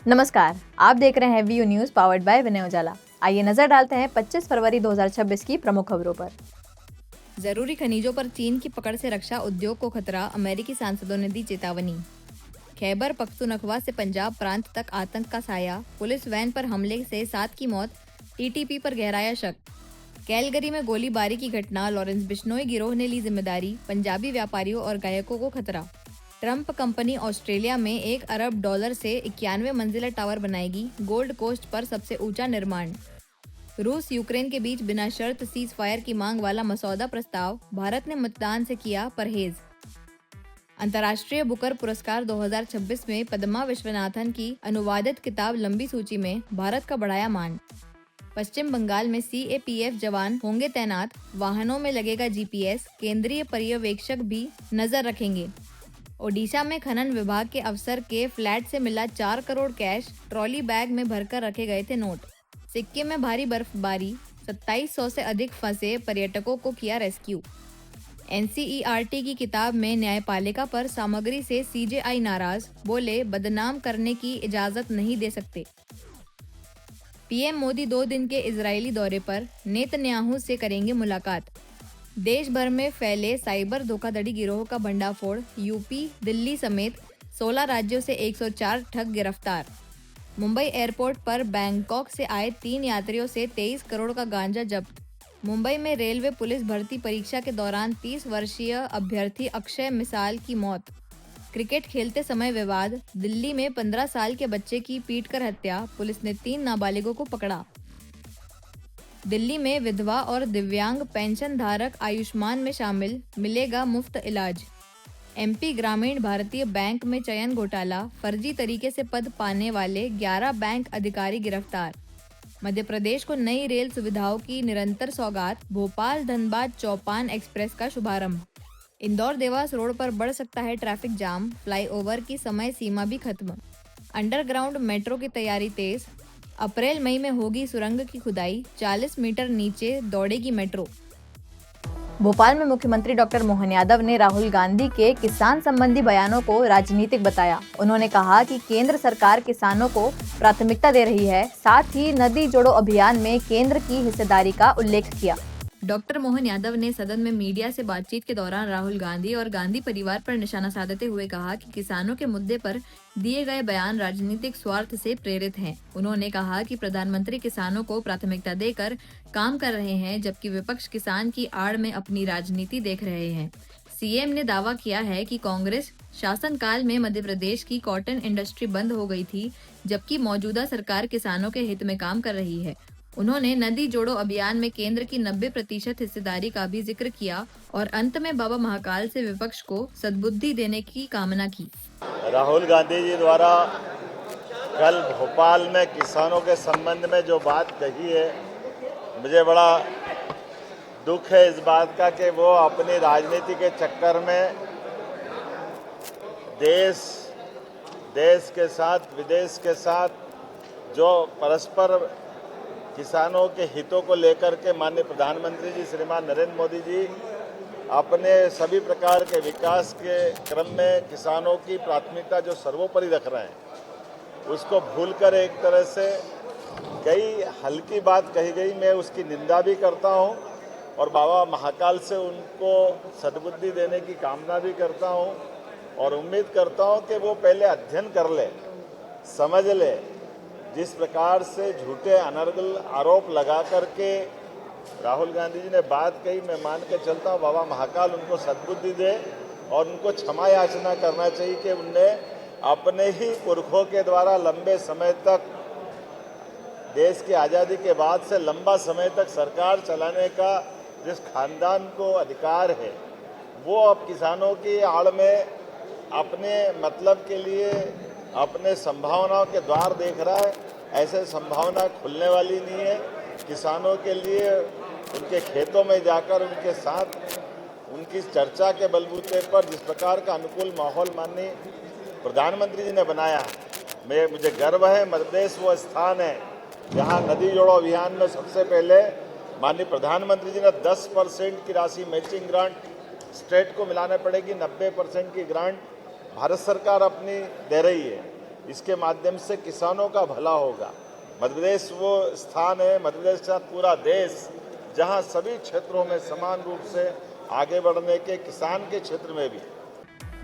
नमस्कार, आप देख रहे हैं वीयू न्यूज पावर्ड बाय विनय उजाला। आइए नजर डालते हैं 25 फरवरी 2026 की प्रमुख खबरों पर। जरूरी खनिजों पर चीन की पकड़ से रक्षा उद्योग को खतरा, अमेरिकी सांसदों ने दी चेतावनी। खैबर पख्तूनख्वा से पंजाब प्रांत तक आतंक का साया, पुलिस वैन पर हमले से 7 की मौत, टीटीपी पर गहराया शक। कैलगरी में गोलीबारी की घटना, लॉरेंस बिश्नोई गिरोह ने ली जिम्मेदारी, पंजाबी व्यापारियों और गायकों को खतरा। ट्रंप कंपनी ऑस्ट्रेलिया में $1 अरब से 91 मंजिला टावर बनाएगी, गोल्ड कोस्ट पर सबसे ऊंचा निर्माण। रूस यूक्रेन के बीच बिना शर्त सीज फायर की मांग वाला मसौदा प्रस्ताव, भारत ने मतदान से किया परहेज। अंतर्राष्ट्रीय बुकर पुरस्कार 2026 में पद्मा विश्वनाथन की अनुवादित किताब लंबी सूची में, भारत का बढ़ाया मान। पश्चिम बंगाल में CAPF जवान होंगे तैनात, वाहनों में लगेगा GPS, केंद्रीय पर्यवेक्षक भी नजर रखेंगे। ओडिशा में खनन विभाग के अफसर के फ्लैट से मिला 4 करोड़ कैश, ट्रॉली बैग में भरकर रखे गए थे नोट। सिक्किम में भारी बर्फबारी, 2700 से अधिक फंसे पर्यटकों को किया रेस्क्यू। NCERT की किताब में न्यायपालिका पर सामग्री से CJI नाराज, बोले बदनाम करने की इजाजत नहीं दे सकते। PM मोदी 2 दिन के इजरायली दौरे पर, नेतन्याहू से करेंगे मुलाकात। देश भर में फैले साइबर धोखाधड़ी गिरोह का भंडाफोड़, यूपी, दिल्ली समेत 16 राज्यों से 104 ठग गिरफ्तार। मुंबई एयरपोर्ट पर बैंकॉक से आए 3 यात्रियों से 23 करोड़ का गांजा जब्त। मुंबई में रेलवे पुलिस भर्ती परीक्षा के दौरान 30 वर्षीय अभ्यर्थी अक्षय मिसाल की मौत। क्रिकेट खेलते समय विवाद, दिल्ली में 15 साल के बच्चे की पीटकर हत्या, पुलिस ने 3 नाबालिगों को पकड़ा। दिल्ली में विधवा और दिव्यांग पेंशन धारक आयुष्मान में शामिल, मिलेगा मुफ्त इलाज। MP ग्रामीण भारतीय बैंक में चयन घोटाला, फर्जी तरीके से पद पाने वाले 11 बैंक अधिकारी गिरफ्तार। मध्य प्रदेश को नई रेल सुविधाओं की निरंतर सौगात, भोपाल धनबाद चौपान एक्सप्रेस का शुभारंभ। इंदौर देवास रोड पर बढ़ सकता है ट्रैफिक जाम, फ्लाईओवर की समय सीमा भी खत्म। अंडरग्राउंड मेट्रो की तैयारी तेज, अप्रैल मई में होगी सुरंग की खुदाई, 40 मीटर नीचे दौड़ेगी मेट्रो। भोपाल में मुख्यमंत्री डॉक्टर मोहन यादव ने राहुल गांधी के किसान संबंधी बयानों को राजनीतिक बताया। उन्होंने कहा कि केंद्र सरकार किसानों को प्राथमिकता दे रही है, साथ ही नदी जोड़ो अभियान में केंद्र की हिस्सेदारी का उल्लेख किया। डॉक्टर मोहन यादव ने सदन में मीडिया से बातचीत के दौरान राहुल गांधी और गांधी परिवार पर निशाना साधते हुए कहा कि किसानों के मुद्दे पर दिए गए बयान राजनीतिक स्वार्थ से प्रेरित हैं। उन्होंने कहा कि प्रधानमंत्री किसानों को प्राथमिकता देकर काम कर रहे हैं, जबकि विपक्ष किसान की आड़ में अपनी राजनीति देख रहे हैं। CM ने दावा किया है कि कांग्रेस शासनकाल में मध्य प्रदेश की कॉटन इंडस्ट्री बंद हो गई थी, जबकि मौजूदा सरकार किसानों के हित में काम कर रही है। उन्होंने नदी जोड़ो अभियान में केंद्र की 90% हिस्सेदारी का भी जिक्र किया और अंत में बाबा महाकाल से विपक्ष को सद्बुद्धि देने की कामना की। राहुल गांधी जी द्वारा कल भोपाल में किसानों के संबंध में जो बात कही है, मुझे बड़ा दुख है इस बात का कि वो अपनी राजनीति के चक्कर में देश के साथ विदेश के साथ जो परस्पर किसानों के हितों को लेकर के माननीय प्रधानमंत्री जी श्रीमान नरेंद्र मोदी जी अपने सभी प्रकार के विकास के क्रम में किसानों की प्राथमिकता जो सर्वोपरि रख रहे हैं, उसको भूलकर एक तरह से कई हल्की बात कही गई। मैं उसकी निंदा भी करता हूं और बाबा महाकाल से उनको सद्बुद्धि देने की कामना भी करता हूं और उम्मीद करता हूं कि वो पहले अध्ययन कर ले, समझ ले। जिस प्रकार से झूठे अनर्गल आरोप लगा करके राहुल गांधी जी ने बात कही, मैं मान के चलता हूँ बाबा महाकाल उनको सद्बुद्धि दे और उनको क्षमा याचना करना चाहिए कि उनने अपने ही पुरखों के द्वारा लंबे समय तक, देश की आज़ादी के बाद से लंबा समय तक सरकार चलाने का जिस खानदान को अधिकार है, वो अब किसानों की आड़ में अपने मतलब के लिए अपने संभावनाओं के द्वार देख रहा है। ऐसे संभावना खुलने वाली नहीं है। किसानों के लिए उनके खेतों में जाकर उनके साथ उनकी चर्चा के बलबूते पर जिस प्रकार का अनुकूल माहौल माननीय प्रधानमंत्री जी ने बनाया, मुझे गर्व है। मध्य प्रदेश वो स्थान है जहां नदी जोड़ो अभियान में सबसे पहले माननीय प्रधानमंत्री जी ने 10% की राशि मैचिंग ग्रांट स्टेट को मिलाने पड़ेगी, 90% की ग्रांट भारत सरकार अपनी दे रही है। इसके माध्यम से किसानों का भला होगा। मध्य प्रदेश वो स्थान है, मध्य प्रदेश के साथ पूरा देश, जहां सभी क्षेत्रों में समान रूप से आगे बढ़ने के, किसान के क्षेत्र में भी।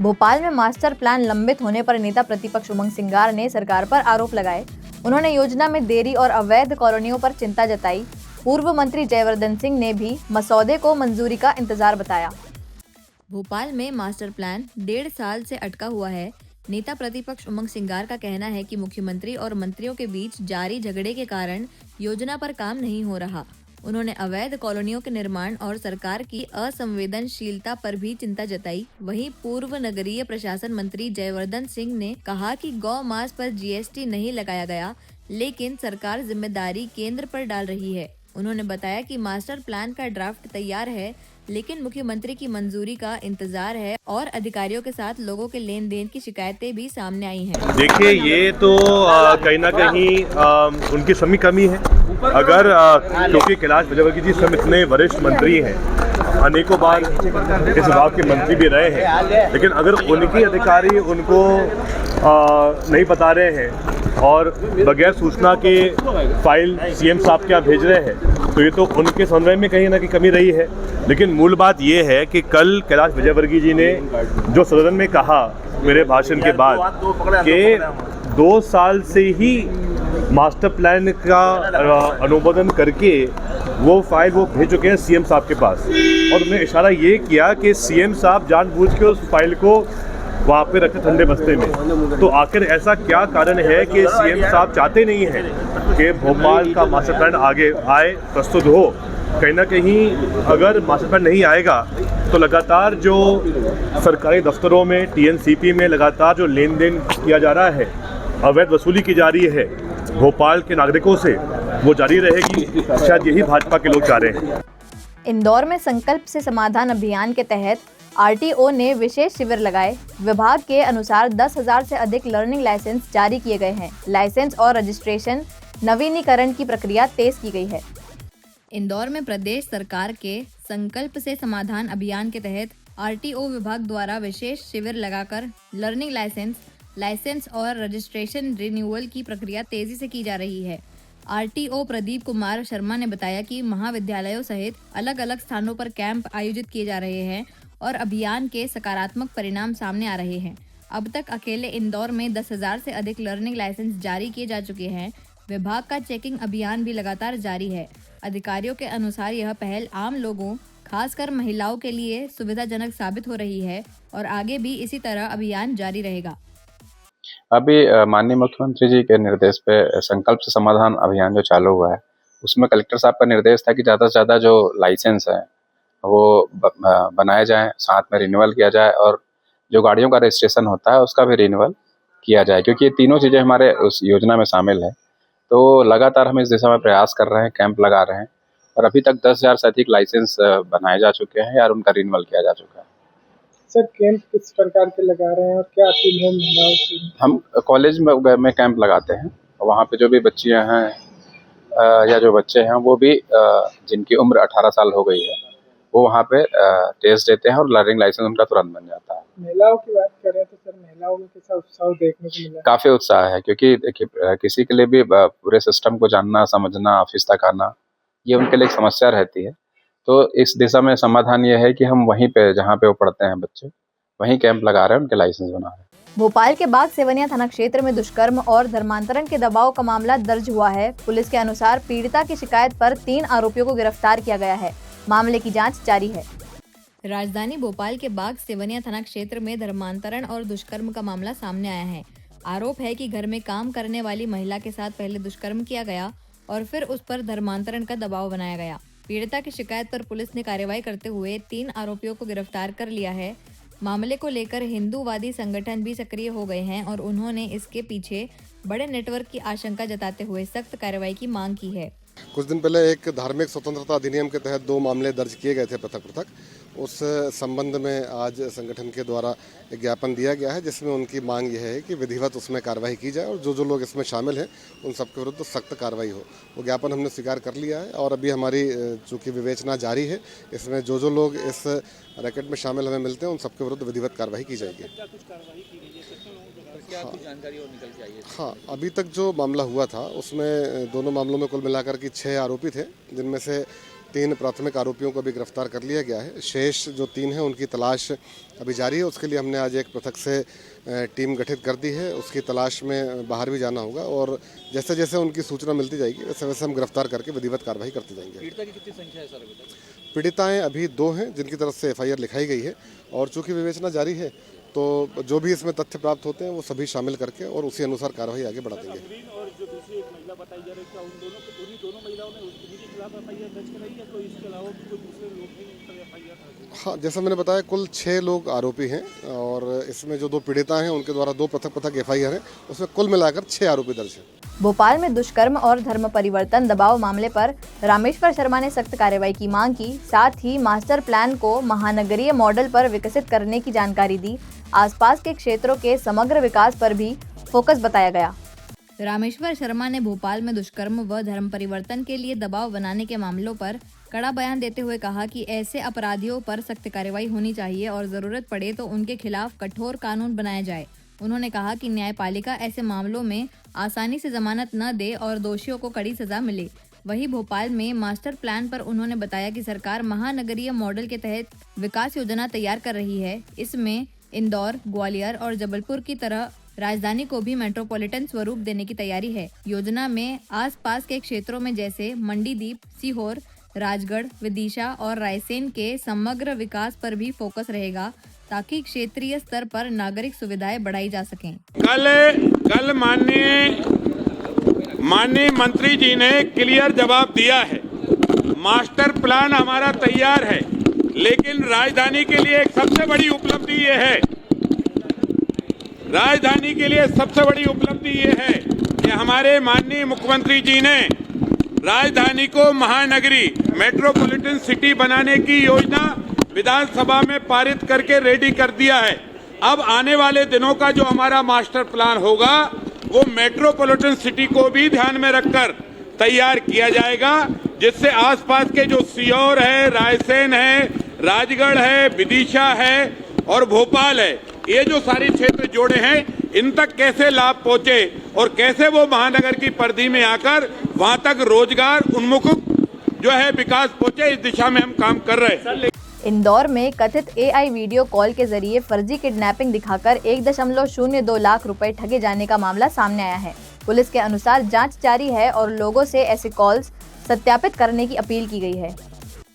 भोपाल में मास्टर प्लान लंबित होने पर नेता प्रतिपक्ष उमंग सिंगार ने सरकार पर आरोप लगाए। उन्होंने योजना में देरी और अवैध कॉलोनियों पर चिंता जताई। पूर्व मंत्री जयवर्धन सिंह ने भी मसौदे को मंजूरी का इंतजार बताया। भोपाल में मास्टर प्लान 1.5 साल से अटका हुआ है। नेता प्रतिपक्ष उमंग सिंगार का कहना है कि मुख्यमंत्री और मंत्रियों के बीच जारी झगड़े के कारण योजना पर काम नहीं हो रहा। उन्होंने अवैध कॉलोनियों के निर्माण और सरकार की असंवेदनशीलता पर भी चिंता जताई। वहीं पूर्व नगरीय प्रशासन मंत्री जयवर्धन सिंह ने कहा कि गौ मांस पर जीएसटी नहीं लगाया गया, लेकिन सरकार जिम्मेदारी केंद्र पर डाल रही है। उन्होंने बताया कि मास्टर प्लान का ड्राफ्ट तैयार है, लेकिन मुख्यमंत्री की मंजूरी का इंतजार है और अधिकारियों के साथ लोगों के लेन देन की शिकायतें भी सामने आई हैं। देखिए, ये तो कहीं ना कहीं उनकी समी कमी है। अगर क्योंकि कैलाश विजयवर्गीय जी सब इतने वरिष्ठ मंत्री हैं, अनेकों बार इस विभाग के मंत्री भी रहे हैं, लेकिन अगर उनके अधिकारी उनको नहीं बता रहे हैं और बगैर सूचना के फाइल सीएम साहब के यहाँ भेज रहे हैं, तो ये तो उनके समन्वय में कहीं ना कहीं कमी रही है। लेकिन मूल बात ये है कि कल कैलाश विजयवर्गीय जी ने जो सदन में कहा मेरे भाषण के बाद कि 2 साल से ही मास्टर प्लान का अनुमोदन करके वो फाइल वो भेज चुके हैं सीएम साहब के पास, और उन्होंने इशारा ये किया कि सीएम साहब जानबूझ के उस फाइल को वहाँ पे रखे ठंडे बस्ते में। तो आखिर ऐसा क्या कारण है कि सीएम साहब चाहते नहीं हैं कि भोपाल का मास्टर प्लान आगे आए, प्रस्तुत हो? कहीं ना कहीं अगर मास्टर प्लान नहीं आएगा तो लगातार जो सरकारी दफ्तरों में, टीएनसीपी में लगातार जो लेन देन किया जा रहा है, अवैध वसूली की जा रही है भोपाल के नागरिकों से, वो जारी रहेगी। शायद यही भाजपा के लोग चाह रहे हैं। इंदौर में संकल्प से समाधान अभियान के तहत आरटीओ ने विशेष शिविर लगाए। विभाग के अनुसार 10,000 से अधिक लर्निंग लाइसेंस जारी किए गए हैं। लाइसेंस और रजिस्ट्रेशन नवीनीकरण की प्रक्रिया तेज की गई है। इंदौर में प्रदेश सरकार के संकल्प से समाधान अभियान के तहत आरटीओ विभाग द्वारा विशेष शिविर लगाकर लर्निंग लाइसेंस और रजिस्ट्रेशन रिन्यूअल की प्रक्रिया तेजी से की जा रही है। आरटीओ प्रदीप कुमार शर्मा ने बताया कि महाविद्यालयों सहित अलग अलग स्थानों पर कैंप आयोजित किए जा रहे हैं और अभियान के सकारात्मक परिणाम सामने आ रहे हैं। अब तक अकेले इंदौर में 10,000 से अधिक लर्निंग लाइसेंस जारी किए जा चुके हैं। विभाग का चेकिंग अभियान भी लगातार जारी है। अधिकारियों के अनुसार यह पहल आम लोगों, खासकर महिलाओं के लिए सुविधाजनक साबित हो रही है और आगे भी इसी तरह अभियान जारी रहेगा। अभी माननीय मुख्यमंत्री जी के निर्देश पे संकल्प से समाधान अभियान जो चालू हुआ है, उसमें कलेक्टर साहब का निर्देश था कि ज़्यादा से ज़्यादा जो लाइसेंस है वो बनाए जाएं, साथ में रिन्यूअल किया जाए और जो गाड़ियों का रजिस्ट्रेशन होता है उसका भी रिन्यूअल किया जाए, क्योंकि ये तीनों चीज़ें हमारे उस योजना में शामिल है। तो लगातार हम इस दिशा में प्रयास कर रहे हैं, कैंप लगा रहे हैं और अभी तक 10,000 से अधिक लाइसेंस बनाए जा चुके हैं और उनका रिन्यूअल किया जा चुका है। सर, कैंप किस प्रकार के लगा रहे हैं और क्या अपील है महिलाओं की? हम कॉलेज में कैंप लगाते हैं, वहाँ पे जो भी बच्चियाँ हैं या जो बच्चे हैं वो भी जिनकी उम्र 18 साल हो गई है, वो वहाँ पे टेस्ट देते हैं और लर्निंग लाइसेंस उनका तुरंत बन जाता है। महिलाओं की बात करें तो सर, महिलाओं में कैसा उत्साह देखने को मिला? काफ़ी उत्साह है, क्योंकि देखिए किसी के लिए भी पूरे सिस्टम को जानना, समझना, ऑफिस तक आना, ये उनके लिए एक समस्या रहती है। तो इस दिशा में समाधान ये है कि हम वहीं पे जहाँ पे वो पढ़ते हैं बच्चे, वहीं कैंप लगा रहे हैं, उनके लाइसेंस बना रहे हैं। भोपाल के बाग सेवनिया थाना क्षेत्र में दुष्कर्म और धर्मांतरण के दबाव का मामला दर्ज हुआ है। पुलिस के अनुसार पीड़िता की शिकायत पर 3 आरोपियों को गिरफ्तार किया गया है। मामले की जांच जारी है। राजधानी भोपाल के बाग सेवनिया थाना क्षेत्र में धर्मांतरण और दुष्कर्म का मामला सामने आया है। आरोप है कि घर में काम करने वाली महिला के साथ पहले दुष्कर्म किया गया और फिर उस पर धर्मांतरण का दबाव बनाया गया। पीड़िता की शिकायत पर पुलिस ने कार्रवाई करते हुए 3 आरोपियों को गिरफ्तार कर लिया है। मामले को लेकर हिंदूवादी संगठन भी सक्रिय हो गए हैं और उन्होंने इसके पीछे बड़े नेटवर्क की आशंका जताते हुए सख्त कार्रवाई की मांग की है। कुछ दिन पहले एक धार्मिक स्वतंत्रता अधिनियम के तहत 2 मामले दर्ज किए गए थे पृथक पृथक। उस संबंध में आज संगठन के द्वारा एक ज्ञापन दिया गया है, जिसमें उनकी मांग यह है कि विधिवत उसमें कार्रवाई की जाए और जो लोग इसमें शामिल हैं उन सबके विरुद्ध सख्त कार्रवाई हो। वो ज्ञापन हमने स्वीकार कर लिया है और अभी हमारी चूँकि विवेचना जारी है, इसमें जो लोग इस रैकेट में शामिल हमें मिलते हैं उन सबके विरुद्ध विधिवत कार्रवाई की जाएगी। क्या कुछ जानकारी और निकल के आई है? हाँ, अभी तक जो मामला हुआ था उसमें दोनों मामलों में कुल मिलाकर के 6 आरोपी थे, जिनमें से 3 प्राथमिक आरोपियों को भी गिरफ्तार कर लिया गया है। शेष जो 3 हैं उनकी तलाश अभी जारी है। उसके लिए हमने आज एक पृथक से टीम गठित कर दी है। उसकी तलाश में बाहर भी जाना होगा और जैसे जैसे उनकी सूचना मिलती जाएगी वैसे वैसे हम गिरफ्तार करके विधिवत कार्रवाई करते जाएंगे। पीड़िता की कितनी संख्या है सर अभी तक? पीड़िताएँ अभी 2 हैं जिनकी तरफ से FIR लिखाई गई है और चूँकि विवेचना जारी है तो जो भी इसमें तथ्य प्राप्त होते हैं वो सभी शामिल करके और उसी अनुसार कार्रवाई आगे बढ़ा देंगे। और जो दूसरी एक महिला बताई जा रही है, क्या उन दोनों महिलाओं ने उन्हीं के खिलाफ FIR दर्ज कराई है, तो इसके अलावा भी कोई दूसरे लोग हैं जिन पर FIR? हाँ, जैसा मैंने बताया कुल 6 लोग आरोपी हैं और इसमें जो 2 पीड़िता हैं उनके द्वारा 2 पृथक FIR हैं, उसमें कुल मिलाकर 6 आरोपी दर्ज हैं। भोपाल में दुष्कर्म और धर्म परिवर्तन दबाव मामले पर रामेश्वर शर्मा ने सख्त कार्रवाई की मांग की। साथ ही मास्टर प्लान को महानगरीय मॉडल पर विकसित करने की जानकारी दी। आसपास के क्षेत्रों के समग्र विकास पर भी फोकस बताया गया। रामेश्वर शर्मा ने भोपाल में दुष्कर्म व धर्म परिवर्तन के लिए दबाव बनाने के मामलों पर कड़ा बयान देते हुए कहा कि ऐसे अपराधियों पर सख्त कार्रवाई होनी चाहिए और जरूरत पड़े तो उनके खिलाफ कठोर कानून बनाया जाए। उन्होंने कहा कि न्यायपालिका ऐसे मामलों में आसानी से जमानत न दे और दोषियों को कड़ी सजा मिले। वहीं भोपाल में मास्टर प्लान पर उन्होंने बताया कि सरकार महानगरीय मॉडल के तहत विकास योजना तैयार कर रही है। इसमें इंदौर, ग्वालियर और जबलपुर की तरह राजधानी को भी मेट्रोपॉलिटन स्वरूप देने की तैयारी है। योजना में आसपास के क्षेत्रों में जैसे मंडीदीप, सीहोर, राजगढ़, विदिशा और रायसेन के समग्र विकास पर भी फोकस रहेगा ताकि क्षेत्रीय स्तर पर नागरिक सुविधाएं बढ़ाई जा सकें। कल माननीय मंत्री जी ने क्लियर जवाब दिया है। मास्टर प्लान हमारा तैयार है, लेकिन राजधानी के लिए एक सबसे बड़ी उपलब्धि ये है, राजधानी के लिए सबसे बड़ी उपलब्धि ये है कि हमारे माननीय मुख्यमंत्री जी ने राजधानी को महानगरी मेट्रोपॉलिटन सिटी बनाने की योजना विधानसभा में पारित करके रेडी कर दिया है। अब आने वाले दिनों का जो हमारा मास्टर प्लान होगा वो मेट्रोपॉलिटन सिटी को भी ध्यान में रखकर तैयार किया जाएगा, जिससे आसपास के जो सीहोर है, रायसेन है, राजगढ़ है, विदिशा है और भोपाल है, ये जो सारे क्षेत्र जोड़े हैं, इन तक कैसे लाभ पहुंचे और कैसे वो महानगर की परिधि में आकर वहां तक रोजगार उन्मुख जो है विकास पहुंचे, इस दिशा में हम काम कर रहे हैं। इंदौर में कथित AI वीडियो कॉल के जरिए फर्जी किडनैपिंग दिखाकर 1.02 लाख रुपए ठगे जाने का मामला सामने आया है। पुलिस के अनुसार जांच जारी है और लोगों से ऐसे कॉल्स सत्यापित करने की अपील की गई है।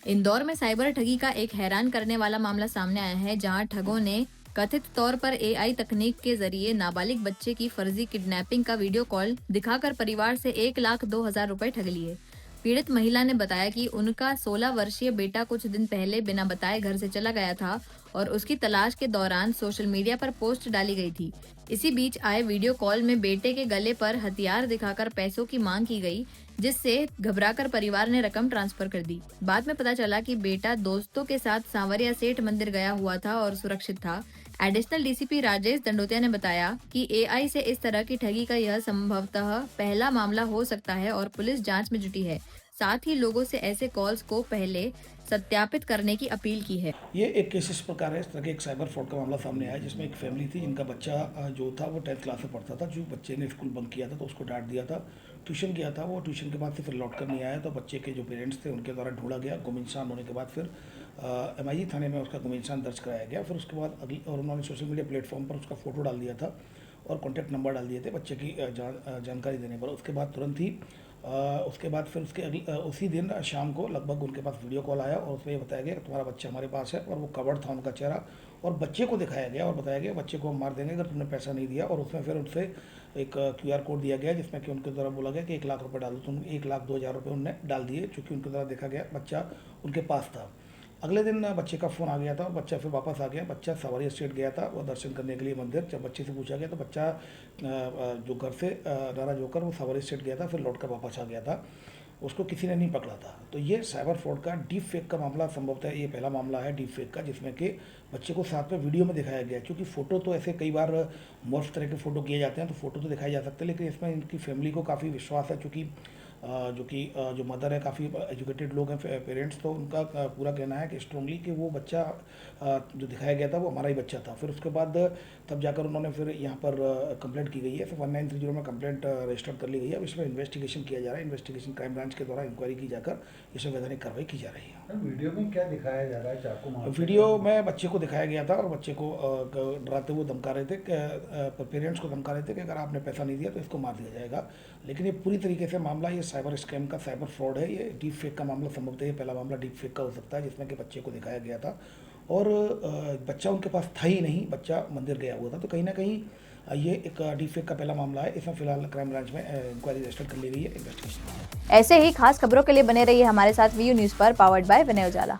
इंदौर में साइबर ठगी का एक हैरान करने वाला मामला सामने आया है, जहां ठगों ने कथित तौर पर AI तकनीक के जरिए नाबालिग बच्चे की फर्जी किडनैपिंग का वीडियो कॉल दिखाकर परिवार से 1,02,000 रुपए ठग लिए। पीड़ित महिला ने बताया कि उनका 16 वर्षीय बेटा कुछ दिन पहले बिना बताए घर से चला गया था और उसकी तलाश के दौरान सोशल मीडिया पर पोस्ट डाली गई थी। इसी बीच आए वीडियो कॉल में बेटे के गले पर हथियार दिखाकर पैसों की मांग की गई, जिससे घबराकर परिवार ने रकम ट्रांसफर कर दी। बाद में पता चला कि बेटा दोस्तों के साथ सांवरिया सेठ मंदिर गया हुआ था और सुरक्षित था। एडिशनल DCP राजेश दंडोतिया ने बताया कि AI से इस तरह की ठगी का यह संभवतः पहला मामला हो सकता है और पुलिस जांच में जुटी है। साथ ही लोगों से ऐसे कॉल्स को पहले सत्यापित करने की अपील की है। ये एक केस इस प्रकार है, इस तरह के एक साइबर फ्रॉड का मामला सामने आया, जिसमें एक फैमिली थी जिनका बच्चा जो था वो 10th क्लास में पढ़ता था। जो बच्चे ने स्कूल बंक किया था तो उसको डांट दिया था, ट्यूशन किया था। वो ट्यूशन के बाद से फिर लौट कर नहीं आया, तो बच्चे के जो पेरेंट्स थे उनके द्वारा ढूंढा गया। गुमइंसान होने के बाद फिर MIG थाने में उसका गुमइंसान दर्ज कराया गया। फिर उसके बाद और उन्होंने सोशल मीडिया प्लेटफॉर्म पर उसका फ़ोटो डाल दिया था और कॉन्टैक्ट नंबर डाल दिए थे बच्चे की जानकारी देने पर। उसके बाद तुरंत ही उसके बाद फिर उसी दिन शाम को लगभग उनके पास वीडियो कॉल आया और उसमें ये बताया गया कि तुम्हारा बच्चा हमारे पास है, और वो कवर्ड था उनका चेहरा, और बच्चे को दिखाया गया और बताया गया बच्चे को हम मार देंगे अगर तुमने पैसा नहीं दिया। और उसमें फिर उनसे एक QR कोड दिया गया जिसमें कि उनके द्वारा बोला गया कि 1 लाख रुपये डाल दो। तो 1,02,000 रुपये उनने डाल दिए, चूँकि उनके द्वारा देखा गया बच्चा उनके पास था। अगले दिन बच्चे का फ़ोन आ गया था, बच्चा फिर वापस आ गया। बच्चा सांवरिया स्टेट गया था वो दर्शन करने के लिए मंदिर। जब बच्चे से पूछा गया तो बच्चा जो घर से नाराज होकर वो सांवरिया स्टेट गया था, फिर लौट कर वापस आ गया था। उसको किसी ने नहीं पकड़ा था। तो ये साइबर फ्रॉड का डीप फेक का मामला संभवतः ये पहला मामला है डीप फेक का, जिसमें कि बच्चे को साथ में वीडियो में दिखाया गया। क्योंकि फ़ोटो तो ऐसे कई बार मॉर्फ तरह के फ़ोटो किए जाते हैं, तो फ़ोटो तो दिखाई जा सकते हैं, लेकिन इसमें इनकी फैमिली को काफ़ी विश्वास है, चूँकि जो मदर है काफ़ी एजुकेटेड लोग हैं पेरेंट्स, तो उनका पूरा कहना है कि स्ट्रांगली कि वो बच्चा जो दिखाया गया था वो हमारा ही बच्चा था। फिर उसके बाद तब जाकर उन्होंने फिर यहाँ पर कंप्लेंट की गई है, फिर 1930 में कंप्लेंट रजिस्टर कर ली गई है। अब इसमें इन्वेस्टिगेशन किया जा रहा है, इन्वेस्टिगेशन क्राइम ब्रांच के द्वारा इंक्वायरी की जाकर इसमें वैधानिक कार्रवाई की जा रही है। वीडियो में क्या दिखाया जा रहा है? चाकू मार वीडियो में बच्चे को दिखाया गया था और बच्चे को डराते हुए धमका रहे थे, पेरेंट्स को धमका रहे थे कि अगर आपने पैसा नहीं दिया तो इसको मार दिया जाएगा। लेकिन ये पूरी तरीके से मामला ये साइबर स्कैम का, साइबर फ्रॉड है। ये डीप फेक का मामला संभवतः ये पहला मामला डीप फेक का हो सकता है, जिसमें कि बच्चे को दिखाया गया था और बच्चा उनके पास था ही नहीं, बच्चा मंदिर गया हुआ था। तो कहीं ना कहीं ये एक डीप फेक का पहला मामला है। इसमें फिलहाल क्राइम ब्रांच में इंक्वायरी रजिस्टर कर ली गई है, इन्वेस्टिगेशन। ऐसे ही खास खबरों के लिए बने रहिए हमारे साथ वीयू न्यूज़ पर, पावर्ड बाय विनय उजाला।